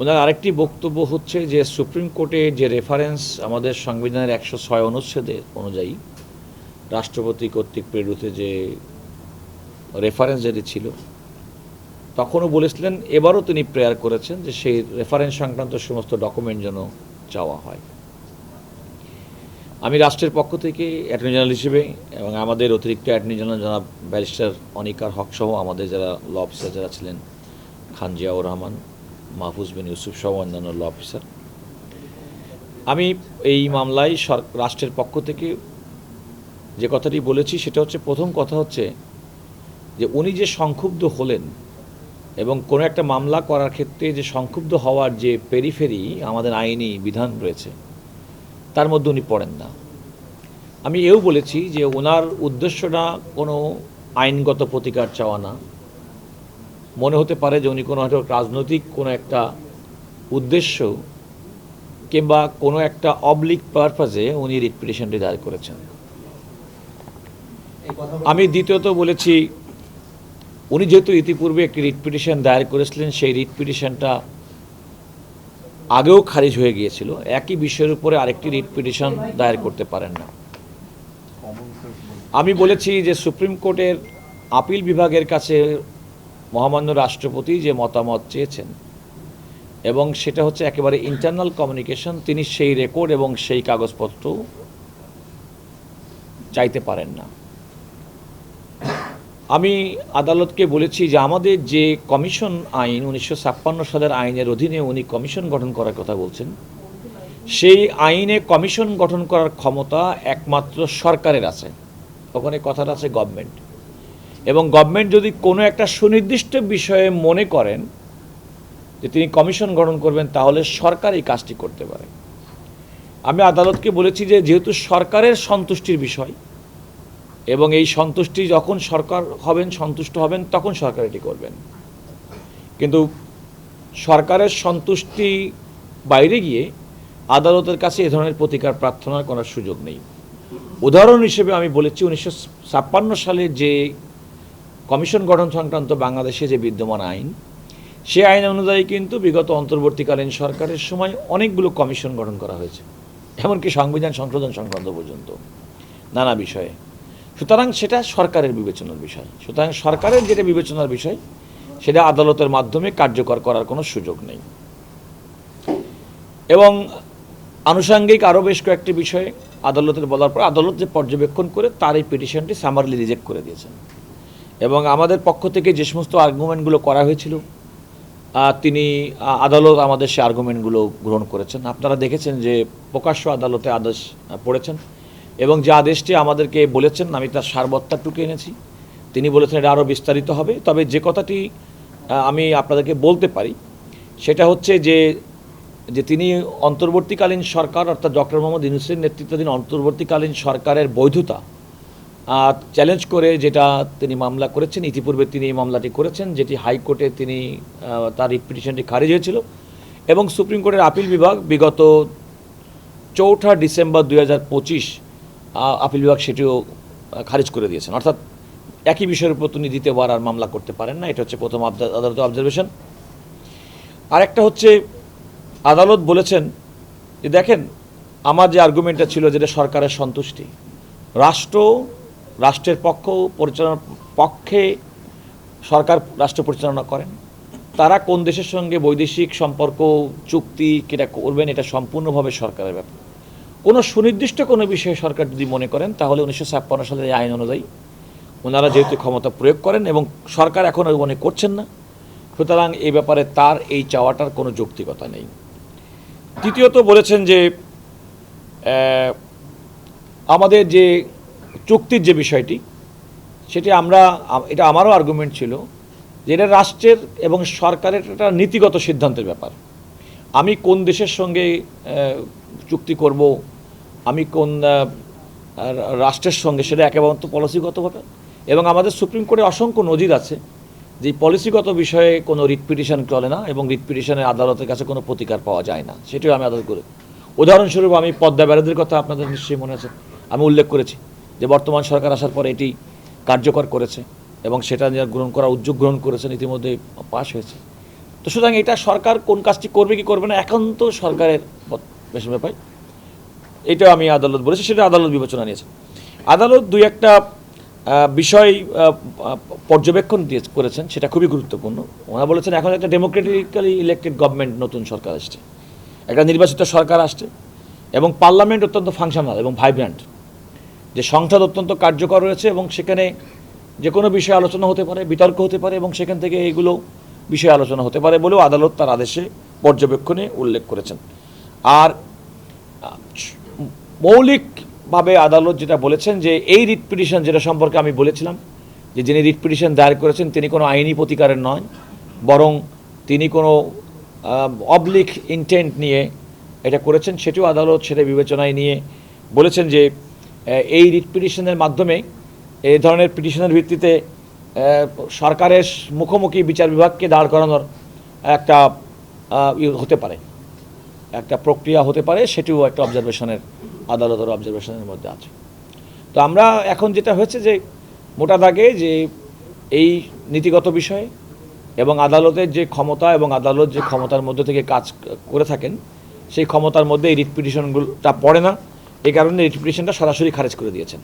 ওনার আরেকটি বক্তব্য হচ্ছে যে সুপ্রিম কোর্টে যে রেফারেন্স আমাদের সংবিধানের 106 অনুচ্ছেদে অনুযায়ী রাষ্ট্রপতি কর্তৃক প্রেরিত যে রেফারেন্স যেটি ছিল, তখনও বলেছিলেন, এবারও তিনি প্রেয়ার করেছেন যে সেই রেফারেন্স সংক্রান্ত সমস্ত ডকুমেন্ট যেন চাওয়া হয়। আমি রাষ্ট্রের পক্ষ থেকে অ্যাটর্নি জেনারেল হিসেবে এবং আমাদের অতিরিক্ত অ্যাটর্নি জেনারেল জনাব ব্যারিস্টার অনিকার হক সহ আমাদের যারা ল অফিসার যারা ছিলেন, খান জিয়াউর রহমান, মাহফুজ বিন ইউসুফ সহ অন্যান্য ল অফিসার, আমি এই মামলায় রাষ্ট্রের পক্ষ থেকে যে কথাটি বলেছি সেটা হচ্ছে, প্রথম কথা হচ্ছে যে উনি যে সংক্ষুব্ধ হলেন এবং কোনো একটা মামলা করার ক্ষেত্রে যে সংক্ষুব্ধ হওয়ার যে পেরিফেরি আমাদের আইনি বিধান রয়েছে তার মধ্যে উনি পড়েন না। আমি এও বলেছি যে ওনার উদ্দেশ্যটা কোনো আইনগত প্রতিকার চাওয়া না। মনে হতে পারে যে উনি কোনো হয়তো রাজনৈতিক কোনো একটা উদ্দেশ্য কিংবা কোনো একটা অবলিক পারপাজে উনি রিট পিটিশনটি দায়ের করেছেন। আমি দ্বিতীয়ত বলেছি, উনি যেহেতু ইতিপূর্বে একটি রিট পিটিশন দায়ের করেছিলেন, সেই রিট পিটিশনটা আগেও খারিজ হয়ে গিয়েছিল, একই বিষয়ের উপরে আরেকটি রিট পিটিশন দায়ের করতে পারেন না। আমি বলেছি যে সুপ্রিম কোর্টের আপিল বিভাগের কাছে মহামান্য রাষ্ট্রপতি যে মতামত চেয়েছেন এবং সেটা হচ্ছে একেবারে ইন্টারনাল কমিউনিকেশন, তিনি সেই রেকর্ড এবং সেই কাগজপত্র চাইতে পারেন না। আমি আদালতকে বলেছি যে আমাদের যে কমিশন আইন 1956 সালের আইনের অধীনে উনি কমিশন গঠন করার কথা বলছেন, সেই আইনে কমিশন গঠন করার ক্ষমতা একমাত্র সরকারের আছে। ওখানে কথাটা আছে গভর্নমেন্ট, এবং গভর্নমেন্ট যদি কোনো একটা সুনির্দিষ্ট বিষয়ে মনে করেন যে তিনি কমিশন গঠন করবেন, তাহলে সরকার এই কাজটি করতে পারে। আমি আদালতকে বলেছি যে যেহেতু সরকারের সন্তুষ্টির বিষয় এবং এই সন্তুষ্টি যখন সরকার সন্তুষ্ট হবেন তখন সরকার এটি করবেন, কিন্তু সরকারের সন্তুষ্টি বাইরে গিয়ে আদালতের কাছে এ ধরনের প্রতিকার প্রার্থনা করার সুযোগ নেই। উদাহরণ হিসেবে আমি বলেছি 1956 সালের যে কমিশন গঠন সংক্রান্ত বাংলাদেশে যে বিদ্যমান আইন, সে আইন অনুযায়ী কিন্তু বিগত অন্তর্বর্তীকালীন সরকারের সময় অনেকগুলো কমিশন গঠন করা হয়েছে, এমনকি সংবিধান সংশোধন সংক্রান্ত পর্যন্ত নানা বিষয়ে। সুতরাং সেটা সরকারের বিবেচনার বিষয়। সুতরাং সরকারের যেটা বিবেচনার বিষয় সেটা আদালতের মাধ্যমে কার্যকর করার কোনো সুযোগ নেই। এবং আনুষঙ্গিক আরও বেশ কয়েকটি বিষয়ে আদালতের বলার পর আদালত যে পর্যবেক্ষণ করে তার এই পিটিশনটি সামারলি রিজেক্ট করে দিয়েছেন, এবং আমাদের পক্ষ থেকে যে সমস্ত আর্গুমেন্টগুলো করা হয়েছিল তিনি আদালত আমাদের সে আর্গুমেন্টগুলো গ্রহণ করেছেন। আপনারা দেখেছেন যে প্রকাশ্য আদালতে আদেশ পড়েছেন এবং যে আদেশটি আমাদেরকে বলেছেন, আমি তার সারবত্তাটুকু এনেছি। তিনি বলেছেন এটা আরও বিস্তারিত হবে। তবে যে কথাটি আমি আপনাদেরকে বলতে পারি সেটা হচ্ছে যে তিনি অন্তর্বর্তীকালীন সরকার অর্থাৎ ডক্টর মোহাম্মদ ইউনূসের নেতৃত্বাধীন অন্তর্বর্তীকালীন সরকারের বৈধতা চ্যালেঞ্জ করে যেটা তিনি মামলা করেছেন, ইতিপূর্বে তিনি এই মামলাটি করেছেন, যেটি হাইকোর্টে তিনি তার রিট পিটিশনটি খারিজ হয়েছিল, এবং সুপ্রিম কোর্টের আপিল বিভাগ বিগত 4 ডিসেম্বর 2025 আপিল বিভাগ সেটিও খারিজ করে দিয়েছেন। অর্থাৎ একই বিষয়ের উপর তিনি দ্বিতীয়বার আর মামলা করতে পারেন না। এটা হচ্ছে প্রথম আদালতের অবজারভেশন। আরেকটা হচ্ছে আদালত বলেছেন যে দেখেন, আমার যে আর্গুমেন্টটা ছিল যেটা সরকারের সন্তুষ্টি, রাষ্ট্রের পরিচালনার পক্ষে সরকার রাষ্ট্র পরিচালনা করেন, তারা কোন দেশের সঙ্গে বৈদেশিক সম্পর্ক চুক্তি কেটা করবেন এটা সম্পূর্ণভাবে সরকারের ব্যাপার। কোনো সুনির্দিষ্ট কোনো বিষয়ে সরকার যদি মনে করেন, তাহলে 1956 সালের এই আইন অনুযায়ী ওনারা যেহেতু ক্ষমতা প্রয়োগ করেন এবং সরকার এখন মনে করছেন না, সুতরাং এই ব্যাপারে তার এই চাওয়াটার কোনো যৌক্তিকতা নেই। তৃতীয়ত বলেছেন যে আমাদের যে চুক্তির যে বিষয়টি, সেটি এটা আমারও আর্গুমেন্ট ছিল যে এটা রাষ্ট্রের এবং সরকারের একটা নীতিগত সিদ্ধান্তের ব্যাপার। আমি কোন দেশের সঙ্গে চুক্তি করব, আমি কোন রাষ্ট্রের সঙ্গে, সেটা একেবারে পলিসিগতভাবে, এবং আমাদের সুপ্রিম কোর্টে অসংখ্য নজির আছে যে পলিসিগত বিষয়ে কোনো রিট পিটিশন চলে না এবং রিট পিটিশনের আদালতের কাছে কোনো প্রতিকার পাওয়া যায় না। সেটিও আমি আদালত করে, উদাহরণস্বরূপ আমি পদ্মা ব্যারাজের কথা আপনাদের নিশ্চয়ই মনে আছে, আমি উল্লেখ করেছি যে বর্তমান সরকার আসার পরে এটি কার্যকর করেছে এবং সেটা গ্রহণ করার উদ্যোগ গ্রহণ করেছেন, ইতিমধ্যে পাশ হয়েছে। তো সুতরাং এটা সরকার কোন কাজটি করবে কি করবে না একান্ত সরকারের বেশি ব্যাপার, এটাও আমি আদালত বলেছি, সেটা আদালত বিবেচনা নিয়েছে। আদালত দুই একটা বিষয় পর্যবেক্ষণ করেছেন, সেটা খুবই গুরুত্বপূর্ণ। ওনারা বলেছেন এখন একটা ডেমোক্রেটিক্যালি ইলেক্টেড গভর্নমেন্ট, নতুন সরকার আসছে, একটা নির্বাচিত সরকার আসছে, এবং পার্লামেন্ট অত্যন্ত ফাংশনাল এবং ভাইব্র্যান্ট, যে সংসদ অত্যন্ত কার্যকর রয়েছে এবং সেখানে যে কোনো বিষয়ে আলোচনা হতে পারে, বিতর্ক হতে পারে, এবং সেখান থেকে এইগুলো বিষয়ে আলোচনা হতে পারে বলেও আদালত তার আদেশে পর্যবেক্ষণে উল্লেখ করেছেন। আর মৌলিকভাবে আদালত যেটা বলেছেন যে এই রিট পিটিশন, যেটা সম্পর্কে আমি বলেছিলাম যে যিনি রিট পিটিশন দায়ের করেছেন তিনি কোনো আইনি প্রতিকারের নয়, বরং তিনি কোনো অবলিক ইন্টেন্ট নিয়ে এটা করেছেন, সেটিও আদালত সেটা বিবেচনায় নিয়ে বলেছেন যে এই রিট পিটিশনের মাধ্যমে এই ধরনের পিটিশনের ভিত্তিতে সরকারের মুখোমুখি বিচার বিভাগকে দাঁড় করানোর একটা হতে পারে, একটা প্রক্রিয়া হতে পারে, সেটিও একটা অবজারভেশনের, আদালতের অবজারভেশনের মধ্যে আছে। তো আমরা এখন যেটা হয়েছে যে মোটা দাগে যে এই নীতিগত বিষয়ে এবং আদালতের যে ক্ষমতা এবং আদালত যে ক্ষমতার মধ্যে থেকে কাজ করে থাকেন, সেই ক্ষমতার মধ্যে এই রিট পিটিশনগুলোটা পড়ে না, এই কারণে রিট পিটিশনটা সরাসরি খারিজ করে দিয়েছেন।